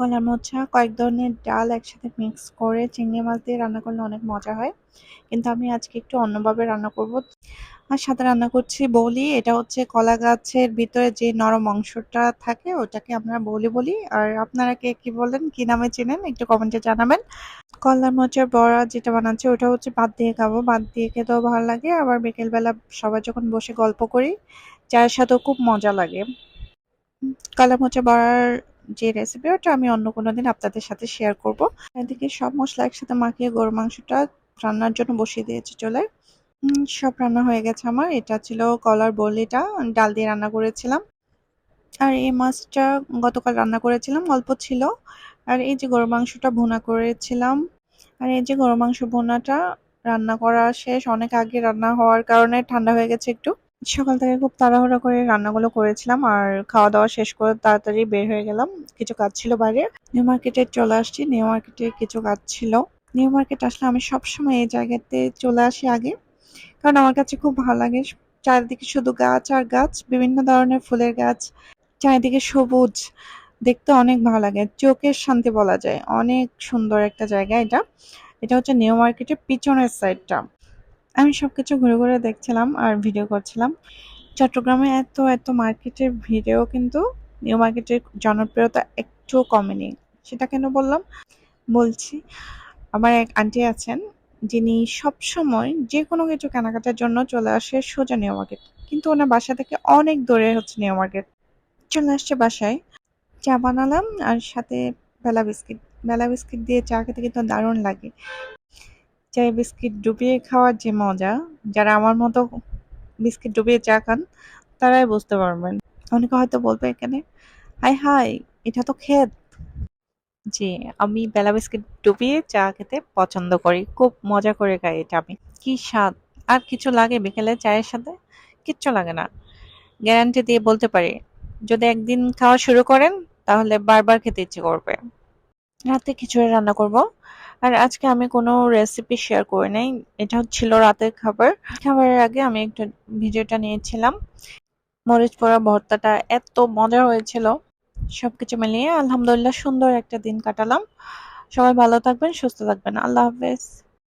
কলার মোচা কয়েক ধরনের ডাল একসাথে মিক্স করে চিংড়ি মাছ দিয়ে রান্না করলে অনেক মজা হয়। কিন্তু আমি আজকে একটু অন্যভাবে রান্না করব। আর সাথে রান্না করছি বলি, এটা হচ্ছে কলা গাছের ভিতরে যে নরম অংশটা থাকে ওটাকে আমরা বলি বলি। আর আপনারা কে কি বলেন, কি নামে চেনেন একটু কমেন্টে জানাবেন। কলার মোচার বড়া যেটা বানাচ্ছি ওটা হচ্ছে ভাত দিয়ে খাবো, ভাত দিয়ে খেতেও ভালো লাগে, আবার বিকেলবেলা সবাই যখন বসে গল্প করি চায়ের সাথেও খুব মজা লাগে। কলা মোচা বড়ার যে রেসিপি ওটা আমি অন্য কোনো দিন আপনাদের সাথে শেয়ার করব। এদিকে সব মশলা একসাথে মাখিয়ে গরুর মাংসটা রান্নার জন্য বসিয়ে দিয়েছি চলে। সব রান্না হয়ে গেছে আমার। এটা ছিল কলার বলিটা, ডাল দিয়ে রান্না করেছিলাম। আর এই মাছটা গতকাল রান্না করেছিলাম, অল্প ছিল। আর এই যে গরুর মাংসটা ভুনা করেছিলাম। আর এই যে গরুর মাংস ভুনাটা রান্না করা শেষ, অনেক আগে রান্না হওয়ার কারণে ঠান্ডা হয়ে গেছে একটু। সকাল থেকে খুব তাড়াহুড়া করে রান্নাগুলো করেছিলাম আর খাওয়া দাওয়া শেষ করে তাড়াতাড়ি বের হয়ে গেলাম, কিছু কাজ ছিল বাইরে। নিউ মার্কেটে চলে আসছি, নিউ মার্কেটে কিছু কাজ ছিল। নিউ মার্কেট আসলে আমি সবসময় এই জায়গাতে চলে আসি আগে, কারণ আমার কাছে খুব ভালো লাগে। চারিদিকে শুধু গাছ আর গাছ, বিভিন্ন ধরনের ফুলের গাছ, চারিদিকে সবুজ, দেখতে অনেক ভালো লাগে, চোখের শান্তি বলা যায়। অনেক সুন্দর একটা জায়গা এটা। এটা হচ্ছে নিউ মার্কেটের পিছনের সাইডটা। আমি সবকিছু ঘুরে ঘুরে দেখছিলাম আর ভিডিও করছিলাম। চট্টগ্রামে এত এত মার্কেটের ভিড়েও কিন্তু নিউ মার্কেটের জনপ্রিয়তা একটুও কমেনি। সেটা কেন বললাম, বলছি। আমার এক আন্টি আছেন যিনি সবসময় যে কোনো কিছু কেনাকাটার জন্য চলে আসে সোজা নিউ মার্কেট, কিন্তু ওনার বাসা থেকে অনেক দূরে হচ্ছে নিউ মার্কেট। চলে আসছে বাসায়, চা বানালাম আর সাথে বেলা বিস্কিট। বেলা বিস্কিট দিয়ে চা খেতে কিন্তু দারুণ লাগে। চায়ে বিস্কিট ডুবিয়ে খাওয়ার যে মজা, যারা আমার মতো বিস্কিট ডুবিয়ে চা খান তারাই বুঝতে পারবেন। অনেকে হয়তো বলবে এখানে, হাই হাই, এটা তো ক্ষেত। জি, আমি বেলা বিস্কিট ডুবিয়ে চা খেতে পছন্দ করি, খুব মজা করে খাই এটা আমি। কি স্বাদ! আর কিছু লাগে বিকেলে চায়ের সাথে? কিচ্ছু লাগে না, গ্যারান্টি দিয়ে বলতে পারি। যদি একদিন খাওয়া শুরু করেন তাহলে বারবার খেতে ইচ্ছে করবে। রাতে খিচুড়ি রান্না করব। আর আজকে আমি কোনো রেসিপি শেয়ার করি নাই, এটা ছিল রাতের খাবার। খাবারের আগে আমি একটা ভিডিওটা নিয়েছিলাম। মরিচ পোড়া ভর্তাটা এত মজা হয়েছিল। সবকিছু মিলিয়ে আলহামদুলিল্লাহ সুন্দর একটা দিন কাটালাম। সবাই ভালো থাকবেন, সুস্থ থাকবেন। আল্লাহ হাফেজ।